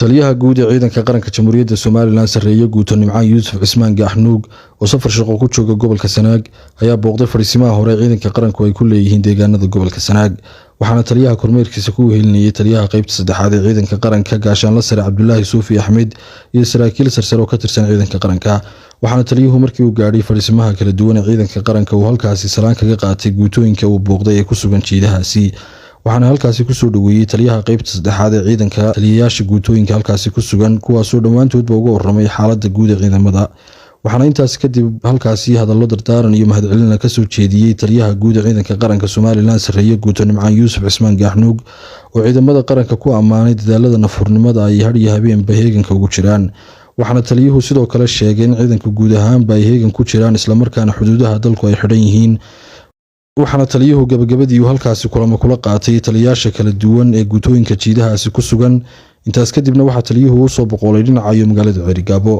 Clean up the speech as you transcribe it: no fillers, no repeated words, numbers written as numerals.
taliyaha guud ee ciidanka qaranka Jamhuuriyadda Soomaaliland sareeyo guuto Nimcaan Yuusuf Cismaan Gaxnuug oo safar shaqo ku jooga gobolka Sanaag ayaa booqday fariisimaha hore ciidanka qaranku ay ku leeyihiin deegaanada gobolka Sanaag waxaana taliyaha kormeerkiisa ku helinayay taliyaha qaybta saddexaad ee ciidanka qaranka Gaashaanle Sare Cabdullaahi Suufi Axmed iyo saraakiil sarsare oo ka tirsan ciidanka qaranka waxaana taliyuhu markii uu gaadhay fariisimaha kala duwan ee ciidanka qaranka uu halkaasi salaan kaga qaatay guutooyinka uu booqday ee ku sugan jiidahaasi waxaana halkaasi ku soo dhaweeyay taliyaha qaybta saddexaad ee ciidanka taliyayaasha guutooyinka halkaasi ku sugan kuwaas oo dhammaantoodba uga warramay xaaladda guud ee ciidamada waxaana intaas kadib halkaasi hadallo dardaaran iyo mahadcelin ka soo jeediyay taliyaha guud ee ciidanka qaranka Soomaaliland sareeyo guuto Nimcaan Yuusuf Cismaan Gaxnuug oo ciidamada qaranka ku ammaanay dadaalada nafurnimada ay har iyo habeenba heeganka ugu jiraan waxaana taliyuhu sidoo kale sheegay in ciidanka guud ahaanba ay heegan ku jiraan isla markaana xuduudaha dalku ay xidhan yihiin waxaana taliyuhu gabagabadii halkaasi kulamo kula qaatay taliyayaasha kala duwan ee guutooyinka jiidahaasi ku sugan intaas kadibna waxa taliyuhu u soo boqolay dhinaca magaalada Cerigabo